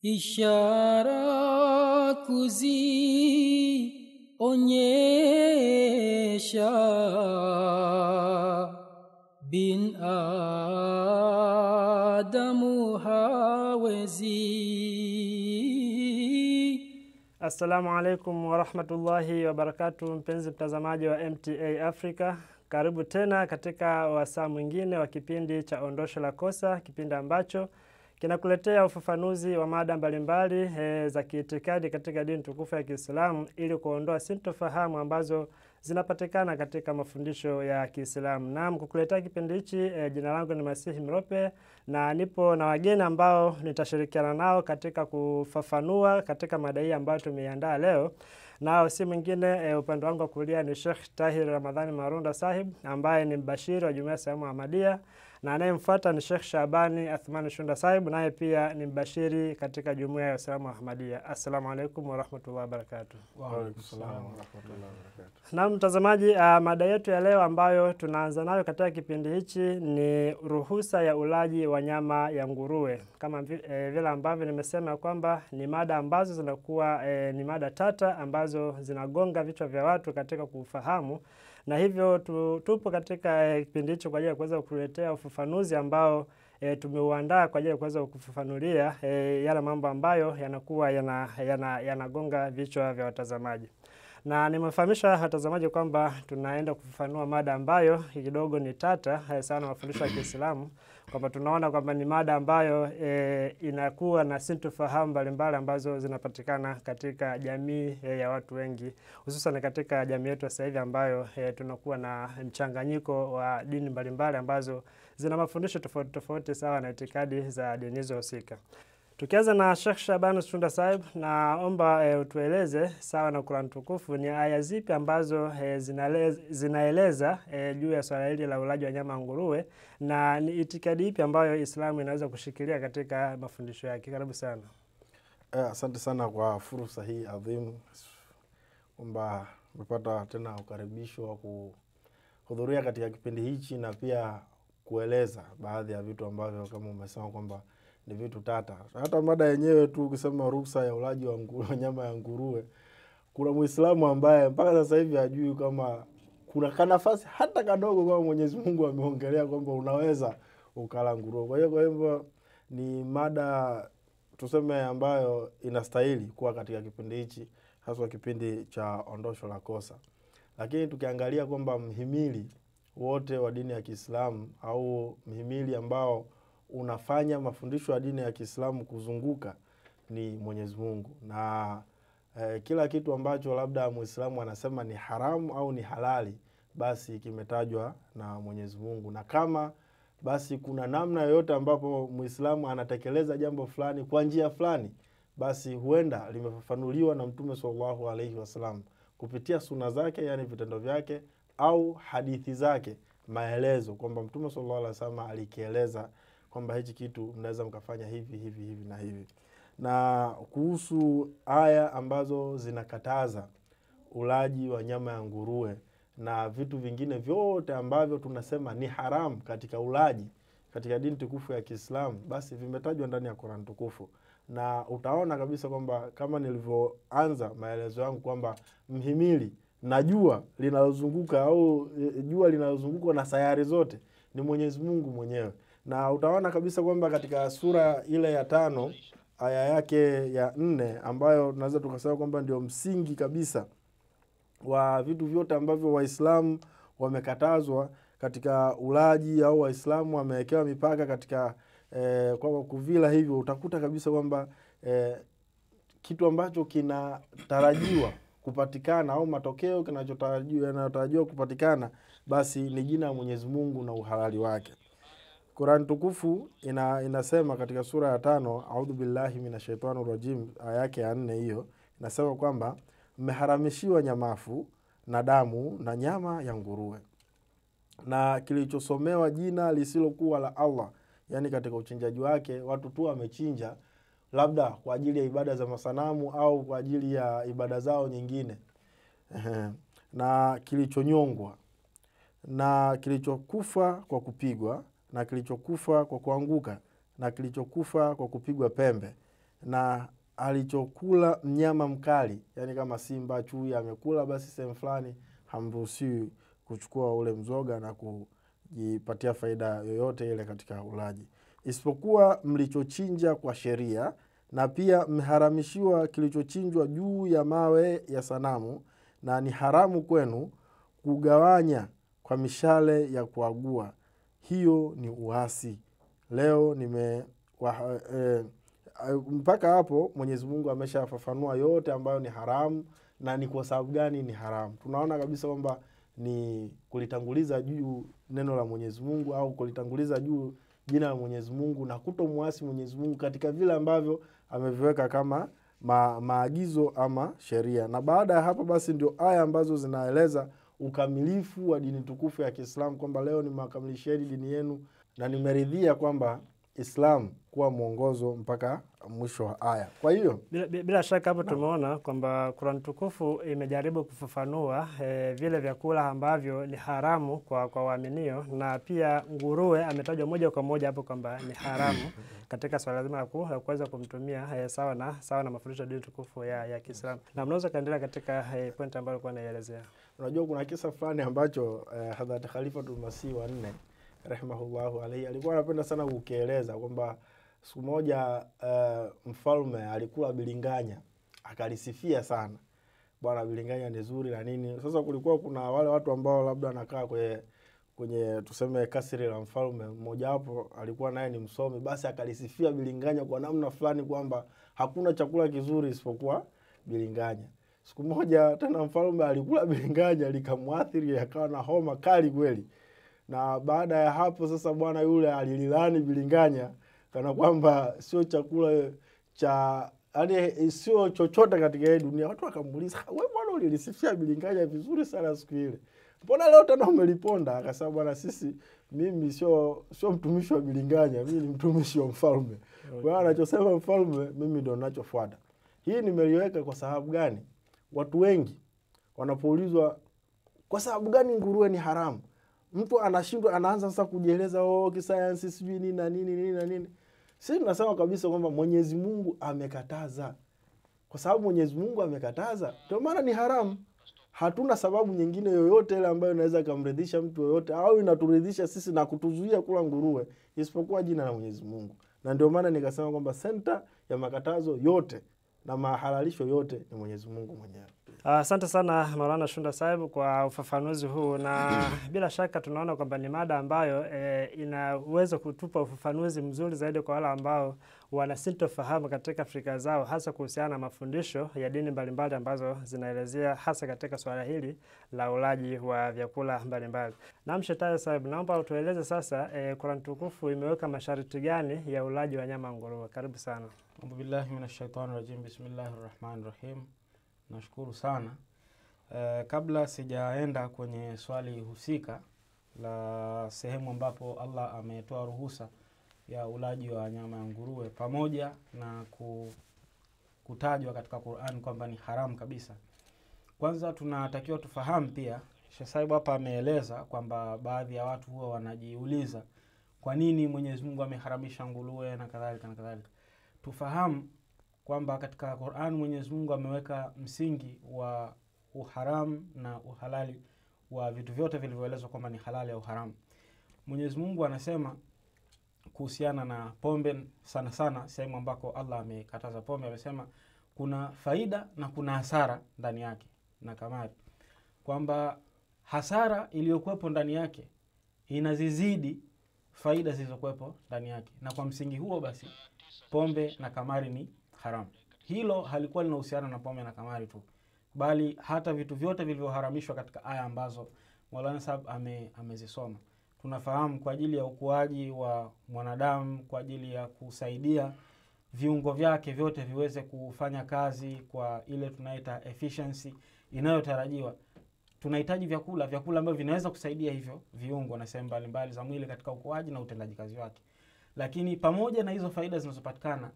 ishara kuzionyesha binadamu hawezi. Assalamu alaikum wa rahmatullahi wa barakatuh, mpenzi mtazamaji wa MTA Africa. Karibu tena katika wasaa mwingine wa kipindi cha Ondosho la Kosa, kipindi ambacho kinakuletea ufafanuzi wa mada mbalimbali za kiitikadi katika dini tukufu ya Kiislamu ili kuondoa sintofahamu ambazo zinapatikana katika mafundisho ya Kiislamu. Naam, kukuletea kipindi hichi jina langu ni Masihi Mrope na nipo na wageni ambao nitashirikiana nao katika kufafanua katika mada hii ambayo tumeiandaa leo. Nao si mwingine upande wangu wa kulia ni Sheikh Tahir Ramadhani Marunda Sahib ambaye ni mbashiri wa Jumuiya Salamu Ahmadiyya, na anayemfuata ni Sheikh Shabani Athmani Shunda Sahib, naye pia ni mbashiri katika Jumuiya ya Salamu Ahmadiyya. Assalamu alaikum wa rahmatullahi wa barakatuh. Wa alaikum salaam wa rahmatullahi wa barakatuh. Na mtazamaji, mada yetu ya leo ambayo tunaanza nayo katika kipindi hichi ni ruhusa ya ulaji wa nyama ya nguruwe. Kama vile ambavyo nimesema kwamba ni mada ambazo zinakuwa ni mada tata ambazo zinagonga vichwa vya watu katika kufahamu, na hivyo tupo katika kipindi hicho kwa ajili ya kuweza kukuletea ufafanuzi ambao tumeuandaa kwa ajili ya kuweza kufafanulia yale mambo ambayo yanakuwa yanagonga vichwa vya watazamaji. Na nimefahamisha watazamaji kwamba tunaenda kufafanua mada ambayo kidogo ni tata sana mafundisho ya Kiislamu, kwamba tunaona kwamba ni mada ambayo inakuwa na sintofahamu mbalimbali ambazo zinapatikana katika jamii ya watu wengi, hususan katika jamii yetu sasa hivi ambayo tunakuwa na mchanganyiko wa dini mbalimbali ambazo zina mafundisho tofauti tofauti sawa na itikadi za dini hizo husika. Tukianza na Sheikh Shabani Shunda Sahib, naomba utueleze sawa na Qur'an tukufu ni aya zipi ambazo zinaeleza juu ya swala hili la ulaji wa nyama nguruwe, na ni itikadi ipi ambayo Islamu inaweza kushikilia katika mafundisho yake. Karibu sana. Asante sana kwa fursa hii adhimu kwamba nimepata tena ukaribisho wa kuhudhuria katika kipindi hichi na pia kueleza baadhi ya vitu ambavyo kama umesema kwamba ni vitu tata. Hata mada yenyewe tu ukisema ruhusa ya ulaji wa nyama ya nguruwe, kuna Muislamu ambaye mpaka sasa hivi hajui kama kuna kanafasi hata kadogo kama Mwenyezi Mungu ameongelea kwamba unaweza ukala nguruwe. Kwa hivyo ni mada tuseme ambayo inastahili kuwa katika kipindi hichi, hasa kipindi cha Ondosho la Kosa. Lakini tukiangalia kwamba mhimili wote wa dini ya Kiislamu au mhimili ambao unafanya mafundisho ya dini ya Kiislamu kuzunguka ni Mwenyezi Mungu, na kila kitu ambacho labda Muislamu anasema ni haramu au ni halali basi kimetajwa na Mwenyezi Mungu, na kama basi kuna namna yoyote ambapo Muislamu anatekeleza jambo fulani kwa njia fulani, basi huenda limefafanuliwa na Mtume sallallahu alaihi wasallam kupitia sunna zake, yani vitendo vyake, au hadithi zake, maelezo kwamba Mtume sallallahu alaihi wasallam alikieleza kwamba hichi kitu mnaweza mkafanya hivi hivi hivi na hivi. Na kuhusu aya ambazo zinakataza ulaji wa nyama ya nguruwe na vitu vingine vyote ambavyo tunasema ni haramu katika ulaji katika dini tukufu ya Kiislamu, basi vimetajwa ndani ya Qur'an tukufu. Na utaona kabisa kwamba kama nilivyoanza maelezo yangu kwamba mhimili na jua linalozunguka au jua linalozunguka na sayari zote ni Mwenyezi Mungu mwenyewe. Na utaona kabisa kwamba katika sura ile ya 5 aya yake ya 4 ambayo tunaweza tukasema kwamba ndio msingi kabisa wa vitu vyote ambavyo Waislamu wamekatazwa katika ulaji au Waislamu wamewekewa mipaka katika kwa kuvila hivyo, utakuta kabisa kwamba kitu ambacho kinatarajiwa kupatikana au matokeo yanayotarajiwa kupatikana basi ni jina la Mwenyezi Mungu na uhalali wake. Qur'an tukufu inasema katika sura ya 5, a'udhu billahi minashaitanir rajim, aya yake ya 4 hiyo inasema kwamba mmeharamishiwa nyamafu na damu na nyama ya nguruwe na kilichosomewa jina lisilokuwa la Allah, yani katika uchinjaji wake watu tu wamechinja labda kwa ajili ya ibada za masanamu au kwa ajili ya ibada zao nyingine, na kilichonyongwa na kilichokufa kwa kupigwa na kilichokufa kwa kuanguka na kilichokufa kwa kupigwa pembe, na alichokula mnyama mkali, yani kama simba, chui amekula, basi sehemu fulani hamruhusiwi kuchukua ule mzoga na kujipatia faida yoyote ile katika ulaji, isipokuwa mlichochinja kwa sheria, na pia mmeharamishiwa kilichochinjwa juu ya mawe ya sanamu, na ni haramu kwenu kugawanya kwa mishale ya kuagua. Hiyo ni uasi. Leo mpaka hapo Mwenyezi Mungu ameshafafanua yote ambayo ni haramu na ni kwa sababu gani ni haramu. Tunaona kabisa kwamba ni kulitanguliza juu neno la Mwenyezi Mungu au kulitanguliza juu jina la Mwenyezi Mungu na kutomuasi Mwenyezi Mungu katika vile ambavyo ameviweka kama maagizo ama sheria. Na baada ya hapo basi ndio aya ambazo zinaeleza ukamilifu wa dini tukufu ya Kiislamu, kwamba leo nimewakamilisheni dini yenu na nimeridhia kwamba Islam kuwa mwongozo mpaka mwisho wa aya. Kwa hiyo bila shaka hapo tumeona kwamba Qur'an tukufu imejaribu kufafanua vile vyakula ambavyo ni haramu kwa waaminio, na pia nguruwe ametajwa moja kwa moja hapo kwamba ni haramu katika swala zima la kuweza kumtumia sawa na mafundisho ya dini tukufu ya Kiislamu. Na mnaweza kaendelea katika point ambayo alikuwa anaelezea. Unajua kuna kisa fulani ambacho Hadhrat Khalifatul Masih wa 4 rahimahullahu alayhi alikuwa anapenda sana kukieleza kwamba siku moja mfalme alikula bilinganya, akalisifia sana, bwana bilinganya ni zuri na nini. Sasa kulikuwa kuna wale watu ambao labda anakaa kwenye tuseme kasri la mfalme, mmoja wapo alikuwa naye ni msomi, basi akalisifia bilinganya kwa namna fulani kwamba hakuna chakula kizuri isipokuwa bilinganya. Siku moja tena mfalme alikula bilinganya, likamwathiri, akawa na homa kali kweli. Na baada ya hapo sasa bwana yule alililani bilinganya kana kwamba sio chakula cha, yani sio chochote katika hii dunia. Watu wakamuuliza, wewe bwana ulilisifia bilinganya vizuri sana siku ile, mbona leo tena umeliponda? Akasema, bwana mimi sio mtumishi wa bilinganya, mimi ni mtumishi wa mfalme. Kwa anachosema mfalme mimi ndio ninachofuata. Hii nimeliweka kwa sababu gani? Watu wengi wanapoulizwa kwa sababu gani nguruwe ni haramu, mtu anashindwa, anaanza sasa kujieleza kisayansi sijui nini na nini. Sisi tunasema kabisa kwamba Mwenyezi Mungu amekataza. Kwa sababu Mwenyezi Mungu amekataza, ndio maana ni haramu. Hatuna sababu nyingine yoyote ile ambayo inaweza kumridhisha mtu yoyote au inaturidhisha sisi na kutuzuia kula nguruwe isipokuwa jina la Mwenyezi Mungu. Na ndio maana nikasema kwamba center ya makatazo yote na mahalalisho yote ni Mwenyezi Mungu mwenyewe. Asante sana Maulana Shunda Saib kwa ufafanuzi huu, na bila shaka tunaona kwamba ni mada ambayo inaweza kutupa ufafanuzi mzuri zaidi kwa wale ambao wanasintofahamu katika Afrika zao, hasa kuhusiana na mafundisho ya dini mbalimbali ambazo zinaelezea hasa katika swala hili la ulaji wa vyakula mbalimbali. Na Shunda Saib, naomba utueleze sasa Qur'an tukufu imeweka masharti gani ya ulaji wa nyama nguruwe? Karibu sana. Billahi minashaitanir rajim. Bismillahirrahmanirrahim. Nashukuru sana. Kabla sijaenda kwenye swali husika la sehemu ambapo Allah ametoa ruhusa ya ulaji wa nyama ya nguruwe pamoja na kutajwa katika Qur'an kwamba ni haramu kabisa, kwanza tunatakiwa tufahamu pia, Sheikh Saib hapa ameeleza kwamba baadhi ya watu huwa wanajiuliza kwa nini Mwenyezi Mungu ameharamisha nguruwe na kadhalika na kadhalika. Tufahamu kwamba katika Qur'an Mwenyezi Mungu ameweka msingi wa uharamu na uhalali wa vitu vyote vilivyoelezwa kwamba ni halali au haramu. Mwenyezi Mungu anasema kuhusiana na pombe, sana sehemu ambako Allah amekataza pombe, amesema kuna faida na kuna hasara ndani yake na kamari, kwamba hasara iliyokuwepo ndani yake inazizidi faida zilizokuwepo ndani yake, na kwa msingi huo basi pombe na kamari ni haramu. Hilo halikuwa linahusiana na pombe na kamari tu, bali hata vitu vyote vilivyoharamishwa katika aya ambazo Maulana Saab amezisoma. Tunafahamu kwa ajili ya ukuaji wa mwanadamu, kwa ajili ya kusaidia viungo vyake vyote viweze kufanya kazi kwa ile tunaita efficiency inayotarajiwa, tunahitaji vyakula ambavyo vinaweza kusaidia hivyo viungo na sehemu mbalimbali za mwili katika ukuaji na utendaji kazi wake. Lakini pamoja na hizo faida zinazopatikana,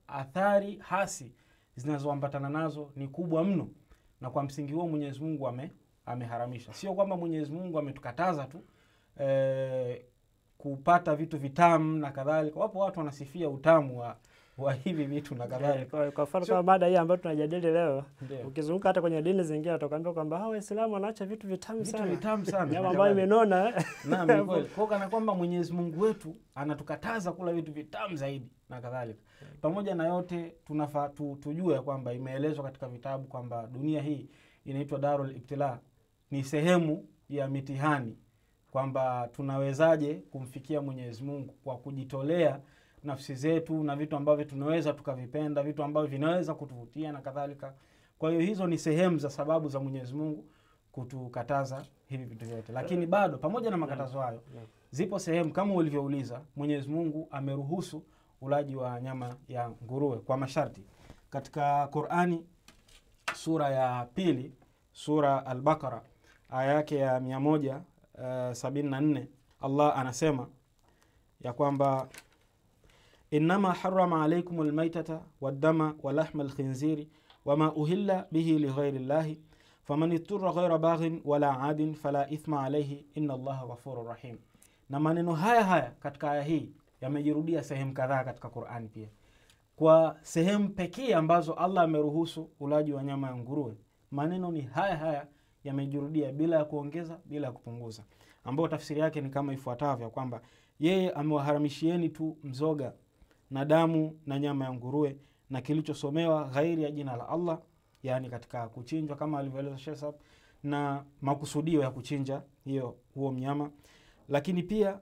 athari hasi zinazoambatana nazo ni kubwa mno, na kwa msingi huo Mwenyezi Mungu ameharamisha. Sio kwamba Mwenyezi Mungu ametukataza tu kupata vitu vitamu na kadhalika. Wapo watu wanasifia utamu wa hivi vitu na kadhalika. Kwa mfano kama mada hii ambayo tunajadili leo, Ndio. ukizunguka hata kwenye dini zingine utakwambia kwamba hao Waislamu wanaacha vitu vitamu Vitu sana. vitamu sana. Nyama ambayo imenona. Naam, ni kweli. Kwa kana kwamba Mwenyezi Mungu wetu anatukataza kula vitu vitamu zaidi na kadhalika. Pamoja na yote tunafaa tujue kwamba imeelezwa katika vitabu kwamba dunia hii inaitwa Darul Ibtila, ni sehemu ya mitihani, kwamba tunawezaje kumfikia Mwenyezi Mungu kwa kujitolea nafsi zetu na vitu ambavyo tunaweza tukavipenda, vitu ambavyo vinaweza kutuvutia na kadhalika. Kwa hiyo hizo ni sehemu za sababu za Mwenyezi Mungu kutukataza hivi vitu vyote. Lakini bado pamoja na makatazo hayo, zipo sehemu kama ulivyouliza, Mwenyezi Mungu ameruhusu ulaji wa nyama ya nguruwe kwa masharti. Katika Qur'ani sura ya pili, sura Al-Baqara, aya yake ya 174, Allah anasema ya kwamba innama harrama alaykum almaytata waddama walahma alkhinziri wama uhilla bihi lighairi llahi faman ittara ghayra baghin wala adin fala ithma alayhi inna Allaha ghafurur rahim. Na maneno haya katika aya hii yamejirudia sehemu kadhaa katika Qur'ani pia. Kwa sehemu pekee ambazo Allah ameruhusu ulaji wa nyama ya nguruwe, maneno ni haya yamejirudia bila ya kuongeza, bila ya kupunguza, ambao tafsiri yake ni kama ifuatavyo kwamba yeye amewaharamishieni tu mzoga na damu na nyama ya nguruwe na kilichosomewa ghairi ya jina la Allah, yani katika kuchinjwa kama alivyoeleza Sheikh Saab, na makusudio ya kuchinja huo mnyama. Lakini pia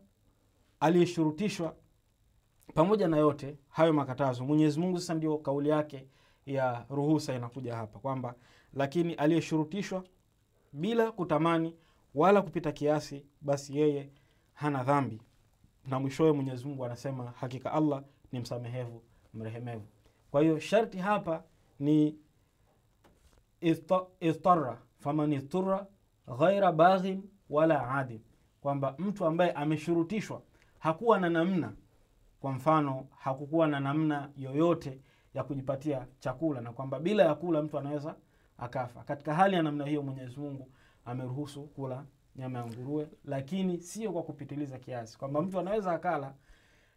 aliyeshurutishwa. Pamoja na yote hayo makatazo, Mwenyezi Mungu sasa ndio kauli yake ya ruhusa inakuja hapa kwamba lakini aliyeshurutishwa bila kutamani wala kupita kiasi, basi yeye hana dhambi. Na mwishowe Mwenyezi Mungu anasema hakika Allah ni msamehevu, mrehemevu. Kwa hiyo sharti hapa ni istarra faman istarra ghaira baghin wala adin, kwamba mtu ambaye ameshurutishwa hakuwa na namna, kwa mfano hakukuwa na namna yoyote ya kujipatia chakula, na kwamba bila ya kula mtu anaweza akafa. Katika hali ya namna hiyo Mwenyezi Mungu ameruhusu kula nyama ya nguruwe, lakini sio kwa kupitiliza kiasi, kwamba mtu anaweza akala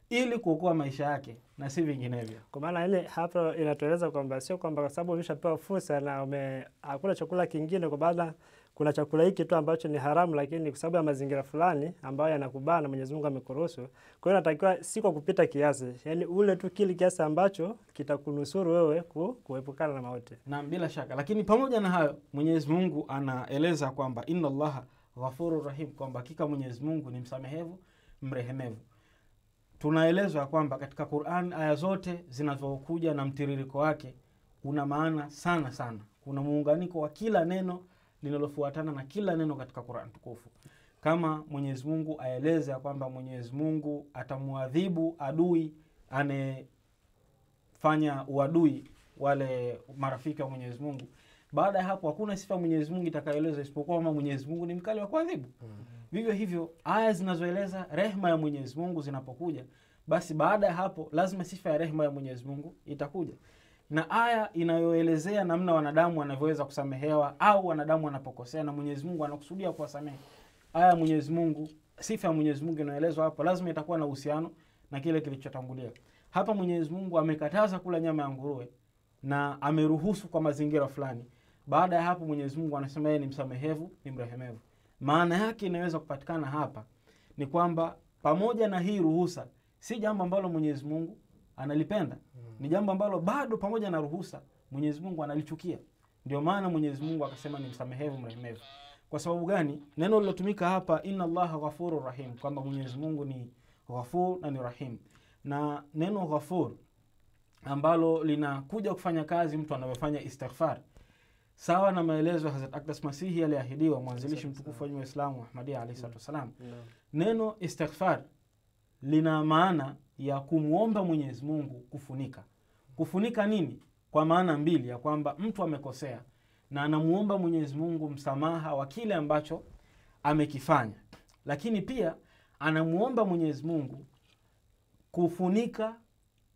ili kuokoa maisha yake na si vinginevyo. Kwa maana ile hapo inatueleza kwamba sio kwamba kwa sababu umeshapewa fursa na hakuna chakula kingine, kwa baada kuna chakula hiki tu ambacho ni haramu, lakini kwa sababu ya mazingira fulani ambayo yanakubana Mwenyezi Mungu amekuruhusu. Kwa hiyo inatakiwa si kwa kupita kiasi, yani ule tu kile kiasi ambacho kitakunusuru wewe kuepukana na mauti. Na bila shaka, lakini pamoja na hayo Mwenyezi Mungu anaeleza kwamba inna Allaha ghafurur rahim, kwamba hakika Mwenyezi Mungu ni msamehevu, mrehemevu. Tunaelezwa kwamba katika Qur'an aya zote zinazokuja na mtiririko wake una maana sana. Kuna muunganiko wa kila neno linalofuatana na kila neno katika Qur'an tukufu. Kama Mwenyezi Mungu aeleza kwamba Mwenyezi Mungu atamuadhibu adui anefanya uadui wale marafiki wa Mwenyezi Mungu, baada ya hapo hakuna sifa Mwenyezi Mungu itakayoeleza isipokuwa kama Mwenyezi Mungu ni mkali wa kuadhibu. Vivyo hivyo aya zinazoeleza rehema ya Mwenyezi Mungu zinapokuja, basi baada ya hapo lazima sifa ya rehema ya Mwenyezi Mungu itakuja. Na aya inayoelezea namna wanadamu wanavyoweza kusamehewa au wanadamu wanapokosea na Mwenyezi Mungu anakusudia kuwasamehe, aya Mwenyezi Mungu, sifa ya Mwenyezi Mungu inaelezwa hapo, lazima itakuwa na uhusiano na kile kilichotangulia. Hapa Mwenyezi Mungu amekataza kula nyama ya nguruwe na ameruhusu kwa mazingira fulani. Baada ya hapo Mwenyezi Mungu anasema yeye ni msamehevu, ni mrehemevu. Maana yake inaweza kupatikana hapa ni kwamba pamoja na hii ruhusa, si jambo ambalo Mwenyezi Mungu analipenda. Ni jambo ambalo bado pamoja na ruhusa Mwenyezi Mungu analichukia. Ndio maana Mwenyezi Mungu akasema ni msamehevu, mrehemevu. Kwa sababu gani? Neno lilotumika hapa inna Allaha ghafurur rahim, kwamba Mwenyezi Mungu ni ghafur na ni rahim. Na neno ghafur ambalo linakuja kufanya kazi mtu anayofanya istighfar, sawa na maelezo ya Hazrat Aqdas Masihi aliahidiwa mwanzilishi mtukufu wa Uislamu Ahmadiyya alayhi salatu wasalam. Neno istighfar lina maana ya kumuomba Mwenyezi Mungu kufunika. Kufunika nini? Kwa maana mbili, ya kwamba mtu amekosea na anamuomba Mwenyezi Mungu msamaha wa kile ambacho amekifanya, lakini pia anamuomba Mwenyezi Mungu kufunika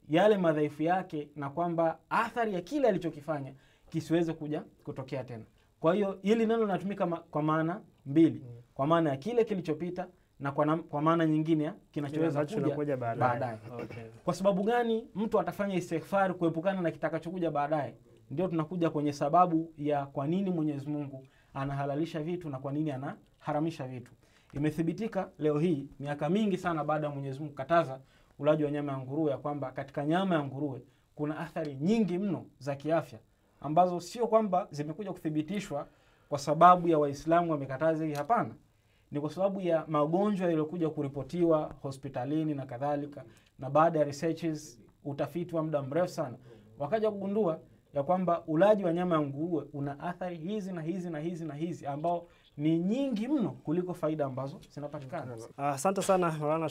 yale madhaifu yake, na kwamba athari ya kile alichokifanya kisiweze kuja kutokea tena. Kwa hiyo hili neno linatumika kwa maana mbili, kwa maana ya kile kilichopita na kwa maana nyingine kinachoweza kuja baadaye. Okay. Kwa sababu gani mtu atafanya istighfar kuepukana na kitakachokuja baadaye? Ndio tunakuja kwenye sababu ya kwa nini Mwenyezi Mungu anahalalisha vitu na kwa nini anaharamisha vitu. Imethibitika leo hii miaka mingi sana baada ya Mwenyezi Mungu kataza ulaji wa nyama ya nguruwe, ya kwamba katika nyama ya nguruwe kuna athari nyingi mno za kiafya ambazo sio kwamba zimekuja kuthibitishwa kwa sababu ya Waislamu wamekataza hii. Hapana, ni kwa sababu ya magonjwa yaliyokuja kuripotiwa hospitalini na kadhalika, na baada ya researches, utafiti wa muda mrefu sana, wakaja kugundua ya kwamba ulaji wa nyama ya nguruwe una athari hizi na hizi na hizi na hizi ambao ni nyingi mno kuliko faida ambazo zinapatikana. Asante sana Maulana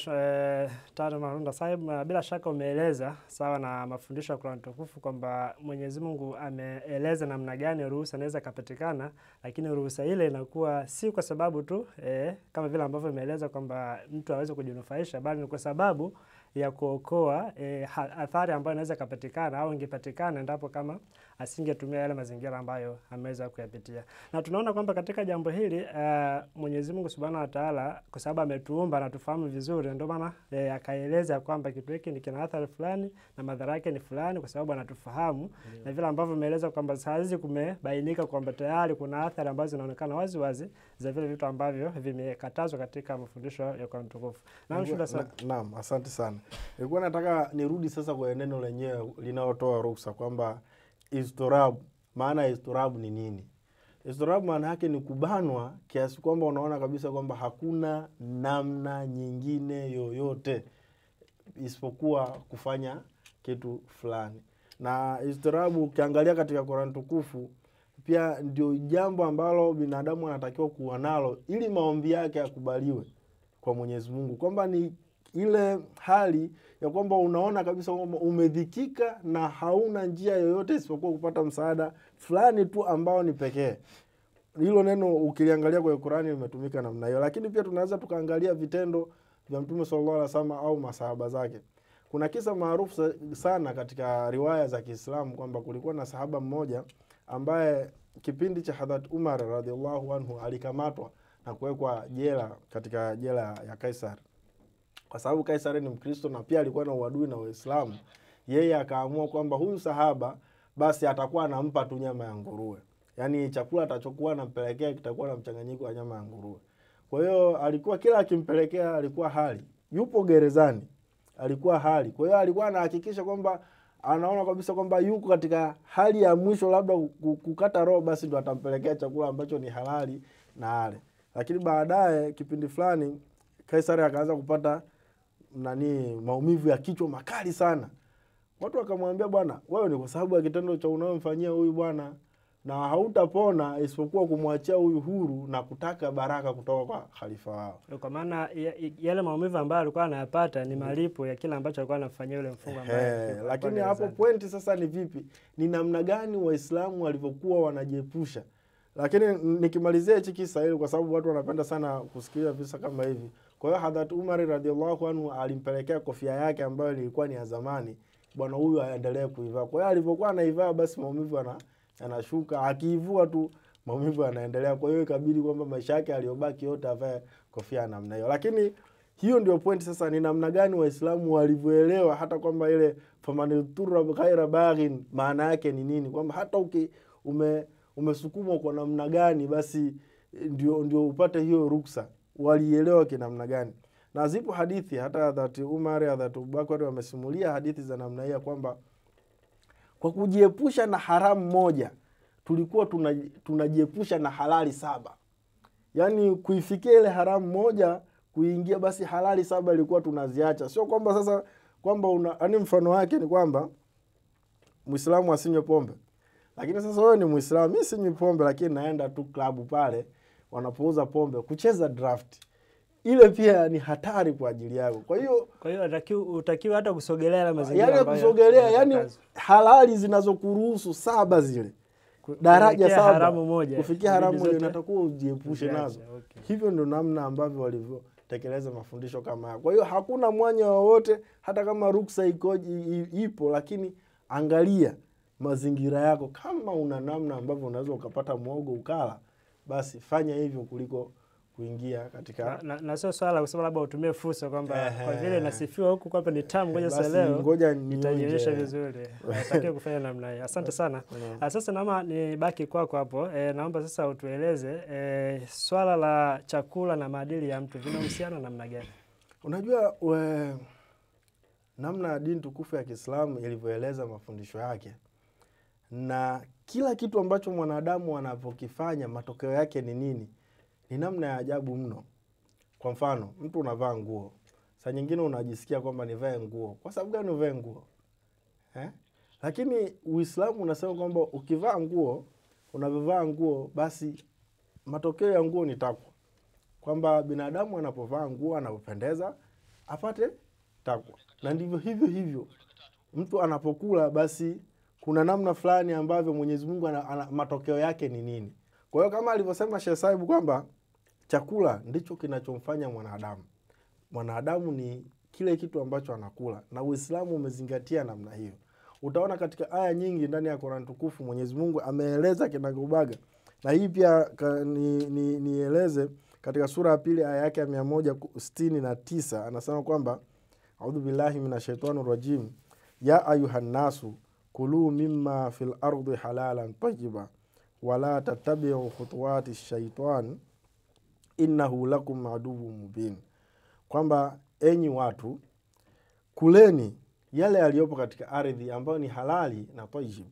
Tano Marunda Sahib. Bila shaka umeeleza sawa na mafundisho ya Qur'an tukufu kwamba Mwenyezi Mungu ameeleza namna gani ruhusa inaweza kupatikana, lakini ruhusa ile inakuwa si kwa sababu tu kama vile ambavyo imeeleza kwamba mtu aweze kujinufaisha, bali ni kwa sababu ya kuokoa athari ambayo inaweza kupatikana au ingepatikana endapo kama asingetumia yale mazingira ambayo ameweza kuyapitia. Na tunaona kwamba katika jambo hili Mwenyezi Mungu Subhanahu wa Ta'ala, kwa sababu ametuumba na tufahamu vizuri, ndio maana akaeleza kwamba kitu hiki ni kina athari fulani na madhara yake ni fulani, kwa sababu anatufahamu. Na vile ambavyo ameeleza kwamba saizi kumebainika kwamba tayari kuna athari ambazo zinaonekana wazi wazi za vile vitu ambavyo vimekatazwa katika mafundisho ya Qur'an tukufu. Naam, asante sana. Nilikuwa nataka nirudi sasa kwa neno lenyewe linalotoa ruhusa kwamba istirab. Maana istirab ni nini? Istirab maana yake ni kubanwa kiasi kwamba unaona kabisa kwamba hakuna namna nyingine yoyote isipokuwa kufanya kitu fulani. Na istirabu ukiangalia katika Qur'an tukufu pia ndio jambo ambalo binadamu anatakiwa kuwa nalo ili maombi yake yakubaliwe kwa Mwenyezi Mungu, kwamba ni ile hali ya kwamba unaona kabisa kwamba umedhikika na hauna njia yoyote isipokuwa kupata msaada fulani tu ambao ni pekee. Hilo neno ukiliangalia kwa Qur'ani limetumika namna hiyo. Lakini pia tunaweza tukaangalia vitendo vya Mtume sallallahu alaihi wasallam au masahaba zake. Kuna kisa maarufu sana katika riwaya za Kiislamu kwamba kulikuwa na sahaba mmoja ambaye kipindi cha Hadhrat Umar radhiallahu anhu alikamatwa na kuwekwa jela katika jela ya Kaisar. Kwa sababu Kaisari ni Mkristo na pia alikuwa na uadui na Waislamu, yeye akaamua kwamba huyu sahaba basi atakuwa anampa tu nyama ya nguruwe. Yaani chakula atachokuwa anampelekea kitakuwa na mchanganyiko wa nyama ya nguruwe. Kwa hiyo alikuwa kila akimpelekea alikuwa hali. Yupo gerezani, alikuwa hali. Kwa hiyo alikuwa anahakikisha kwamba anaona kabisa kwamba yuko katika hali ya mwisho labda kukata roho, basi ndo atampelekea chakula ambacho ni halali na ale. Lakini baadaye kipindi fulani Kaisari akaanza kupata maumivu ya kichwa makali sana. Watu wakamwambia, bwana, wewe ni kwa sababu ya kitendo cha unayomfanyia huyu bwana na hautapona isipokuwa kumwachia huyu huru na kutaka baraka kutoka kwa khalifa wao. Kwa maana yale maumivu ambayo alikuwa anayapata ni malipo ya kile ambacho alikuwa anafanyia yule mfungwa ambaye. Lakini hapo pointi sasa ni vipi? Ni namna gani Waislamu walivyokuwa wanajiepusha? Lakini nikimalizia hichi kisa hili kwa sababu watu wanapenda sana kusikia visa kama hivi. Kwa hiyo Hadhrat Umar radhiallahu anhu alimpelekea kofia yake ambayo ilikuwa ni ya zamani, bwana huyu aendelee kuivaa. Kwa hiyo alipokuwa anaivaa basi maumivu yanashuka, akiivua tu maumivu yanaendelea. Kwa hiyo ikabidi kwamba maisha yake aliyobaki yote avae kofia namna hiyo. Lakini hiyo ndio point sasa, ni namna gani Waislamu walivyoelewa hata kwamba ile famanilturra ghaira baghin maana yake ni nini, kwamba hata umesukumwa kwa namna gani basi ndio upate hiyo ruksa. Walielewa kinamna gani. Na zipo hadithi hata Hadhrat Umar, Hadhrat Abubakar wamesimulia hadithi za namna hiyo kwamba kwa kujiepusha na haramu moja tulikuwa tunajiepusha na halali 7. Yaani kuifikia ile haramu moja kuingia, basi halali 7 ilikuwa tunaziacha. Sio kwamba sasa kwamba yaani mfano wake ni kwamba Muislamu asinywe pombe. Lakini sasa wewe ni Muislamu, mimi sinywi pombe lakini naenda tu klabu pale wanapouza pombe kucheza draft. Ile pia ni hatari kwa ajili yako. Kwa hiyo utakiwa hata kusogelea na mazingira ambayo kusogelea, yani halali zinazokuruhusu 7 zile. Daraja 7 haramu moja. Kufikia haramu moja unatakiwa ujiepushe nazo. Okay. Hivyo ndio namna ambavyo walivyotekeleza mafundisho kama haya. Kwa hiyo hakuna mwanya wowote hata kama ruksa ipo, lakini angalia mazingira yako. Kama una namna ambavyo unaweza ukapata muogo ukala, basi fanya hivyo kuliko kuingia katika na sio swala kusema labda utumie fursa kwamba kwa vile inasifiwa huku kwamba ni tamu, ngoja leo ngoja nitaonyesha vizuri. Natakiwa kufanya namna hiyo. Asante sana. Sasa naomba nibaki kwako hapo. Naomba sasa utueleze swala la chakula na maadili ya mtu vinahusiana namna gani? Unajua namna dini tukufu ya Kiislamu ilivyoeleza mafundisho yake, na kila kitu ambacho mwanadamu anapokifanya matokeo yake ni nini, ni namna ya ajabu mno. Kwa mfano, mtu unavaa nguo, saa nyingine unajisikia kwamba nivae nguo. Kwa sababu gani uvae nguo? Lakini Uislamu unasema kwamba ukivaa nguo, unavyovaa nguo, basi matokeo ya nguo ni takwa. Kwamba binadamu anapovaa nguo anapopendeza apate takwa. Na ndivyo hivyo mtu anapokula, basi kuna namna fulani ambavyo Mwenyezi Mungu matokeo yake ni nini. Kwa hiyo kama alivyosema Sheikh Saib kwamba chakula ndicho kinachomfanya mwanadamu. Mwanadamu ni kile kitu ambacho anakula, na Uislamu umezingatia namna hiyo. Utaona katika aya nyingi ndani ya Qur'an tukufu Mwenyezi Mungu ameeleza kinagaubaga. Na hii pia nieleze katika sura ya pili aya yake ya 169 anasema kwamba a'udhu billahi minashaitani rajim ya ayuhan nasu kulu mimma fil ardi halalan tayyiba wala tattabi'u khutuwati shaitan innahu lakum aduwwun mubin. Kwamba enyi watu, kuleni yale yaliyopo katika ardhi ambayo ni halali na tayyib,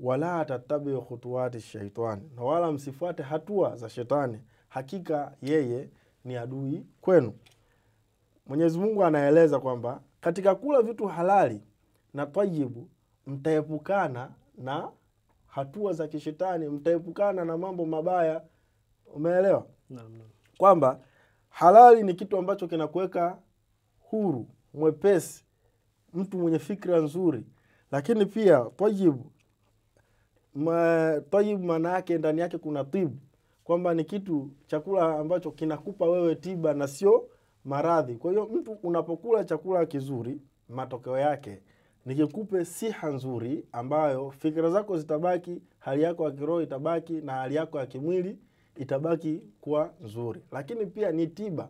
wala tattabi'u khutuwati shaitan, na wala msifuate hatua za shetani, hakika yeye ni adui kwenu. Mwenyezi Mungu anaeleza kwamba katika kula vitu halali na tayyibu mtaepukana na hatua za kishetani, mtaepukana na mambo mabaya. Umeelewa? Kwamba halali ni kitu ambacho kinakuweka huru, mwepesi, mtu mwenye fikra nzuri. Lakini pia tayyibu, maana yake ndani yake kuna tibu, kwamba ni kitu chakula ambacho kinakupa wewe tiba na sio maradhi. Kwa hiyo mtu unapokula chakula kizuri, matokeo yake ni kikupe siha nzuri ambayo fikra zako zitabaki, hali yako ya kiroho itabaki, na hali yako ya kimwili itabaki kuwa nzuri. Lakini pia ni tiba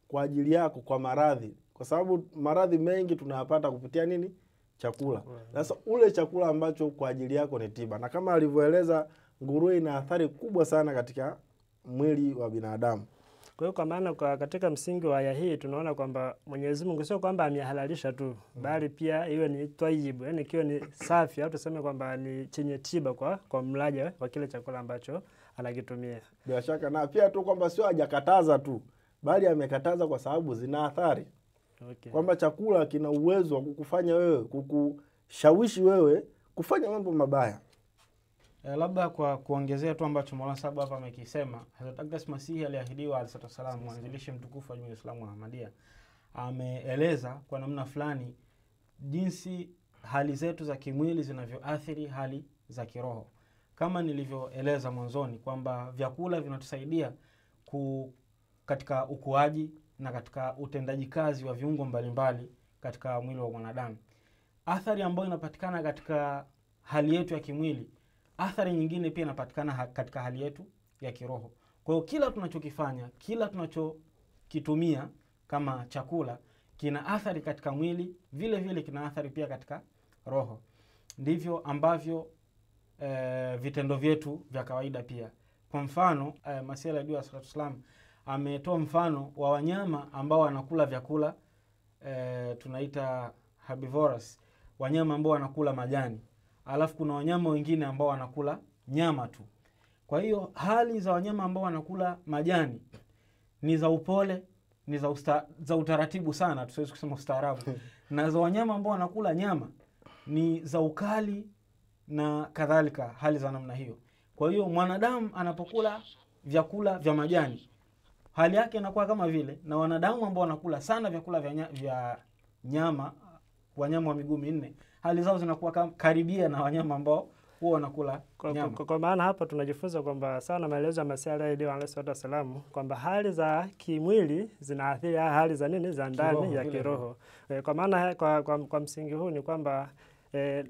kwa ajili yako kwa maradhi, kwa sababu maradhi mengi tunayapata kupitia nini? Chakula. Sasa ule chakula ambacho kwa ajili yako ni tiba. Na kama alivyoeleza, nguruwe ina athari kubwa sana katika mwili wa binadamu. Kwa hiyo kwa maana katika msingi wa aya hii tunaona kwamba Mwenyezi Mungu sio kwamba amehalalisha tu, bali pia iwe ni tayyibu, yani kiwe ni safi, au tuseme kwamba ni chenye tiba kwa mlaji wa kile chakula ambacho anakitumia. Bila shaka, na pia tu kwamba sio hajakataza tu, bali amekataza kwa sababu zina athari. Okay. Kwamba chakula kina uwezo wa kukufanya wewe, kukushawishi wewe kufanya mambo mabaya. Labda kwa kuongezea tu ambacho Maulana Sabu hapa amekisema, Hazrat Agdas Masihi aliahidiwa alayhi salam, mwanzilishi mtukufu wa Uislamu wa Ahmadiyya, ameeleza kwa namna fulani jinsi hali zetu za kimwili zinavyoathiri hali za kiroho. Kama nilivyoeleza mwanzoni kwamba vyakula vinatusaidia katika ukuaji na katika utendaji kazi wa viungo mbalimbali katika mwili wa mwanadamu. Athari ambayo inapatikana katika hali yetu ya kimwili, athari nyingine pia inapatikana katika hali yetu ya kiroho. Kwa hiyo kila tunachokifanya, kila tunachokitumia kama chakula kina athari katika mwili, vile vile kina athari pia katika roho. Ndivyo ambavyo vitendo vyetu vya kawaida pia. Kwa mfano, Masihi alayhi wasallam ametoa mfano wa wanyama ambao wanakula vyakula tunaita herbivorous, wanyama ambao wanakula majani. Alafu kuna wanyama wengine ambao wanakula nyama tu. Kwa hiyo hali za wanyama ambao wanakula majani ni za upole, ni za utaratibu sana, tusiwezi kusema ustaarabu. Na za wanyama ambao wanakula nyama ni za ukali na kadhalika, hali za namna hiyo. Kwa hiyo mwanadamu anapokula vyakula vya majani, hali yake inakuwa kama vile, na wanadamu ambao wanakula sana vyakula vya nyama, wanyama wa miguu minne, hali zao zinakuwa karibia na wanyama ambao huwa wanakula nyama. Kwa maana hapa tunajifunza kwamba sawa na maelezo ya Masihi alayhi wasallam kwamba hali za kimwili zinaathiri hali za nini, za ndani ya kiroho. Kwa maana kwa msingi huu ni kwamba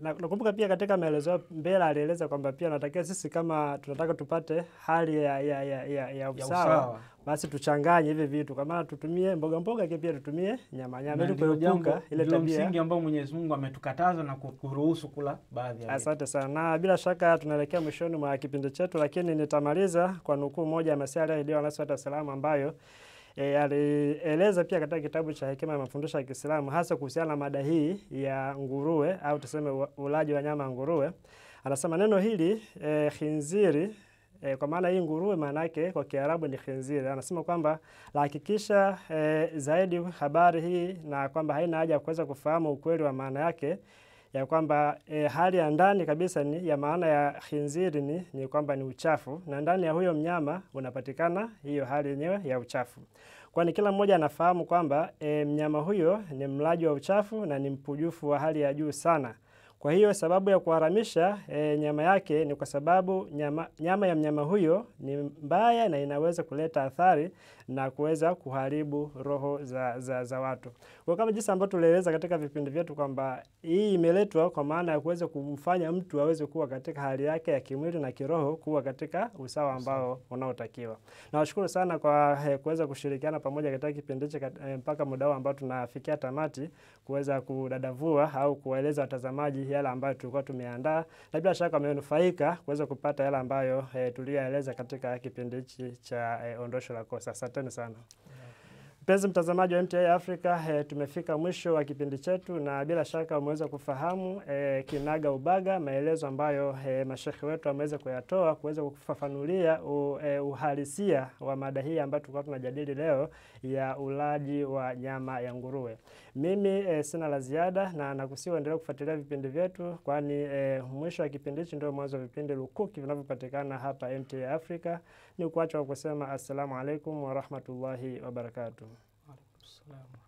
Nakumbuka pia katika maelezo mbele alieleza kwamba pia natakia sisi kama tunataka tupate hali ya usawa, basi tuchanganye hivi vitu, kwa maana tutumie mboga pia tutumie nyama ili kuepuka ile tabia msingi ambao Mwenyezi Mungu ametukataza na kuruhusu kula baadhi ya. Asante sana. Na bila shaka tunaelekea mwishoni mwa kipindi chetu, lakini nitamaliza kwa nukuu moja ya Masihi alayhi wasallam ambayo alieleza pia katika kitabu cha Hekima ya Mafundisho ya Kiislamu, hasa kuhusiana na mada hii ya nguruwe au tuseme ulaji wa nyama ya nguruwe. Anasema neno hili khinziri, kwa maana hii nguruwe maana yake kwa Kiarabu ni khinziri. Anasema kwamba la hakikisha zaidi habari hii na kwamba haina haja ya kuweza kufahamu ukweli wa maana yake, ya kwamba hali ya ndani kabisa ni ya maana ya khinziri ni kwamba ni uchafu, na ndani ya huyo mnyama unapatikana hiyo hali yenyewe ya uchafu. Kwani kila mmoja anafahamu kwamba mnyama huyo ni mlaji wa uchafu na ni mpujufu wa hali ya juu sana. Kwa hiyo sababu ya kuharamisha nyama yake ni kwa sababu nyama ya mnyama huyo ni mbaya na inaweza kuleta athari na kuweza kuharibu roho za watu. Kwa kama jinsi ambavyo tulieleza katika vipindi vyetu kwamba hii imeletwa kwa maana ya kuweza kumfanya mtu aweze kuwa katika hali yake ya kimwili na kiroho kuwa katika usawa ambao unaotakiwa. Nawashukuru sana kwa kuweza kushirikiana pamoja katika kipindi hichi mpaka muda ambao tunafikia tamati, kuweza kudadavua au kuwaeleza watazamaji yale ambayo tulikuwa tumeandaa, na bila shaka wamenufaika kuweza kupata yale ambayo tuliyaeleza katika kipindi hichi cha Ondosho la Kosa. Asanteni sana. Mpenzi mtazamaji wa MTA Africa, tumefika mwisho wa kipindi chetu, na bila shaka umeweza kufahamu kinaga ubaga maelezo ambayo mashekhi wetu wameweza kuyatoa kuweza kufafanulia uhalisia wa mada hii ambayo tulikuwa tunajadili leo ya ulaji wa nyama ya nguruwe. Mimi sina la ziada, na nakusihi uendelee kufuatilia vipindi vyetu, kwani mwisho wa kipindi hichi ndio mwanzo wa vipindi lukuki vinavyopatikana hapa MTA Africa. Ni kuacha kwa kusema assalamu alaikum wa rahmatullahi wa barakatuh. Waalaikumsalam.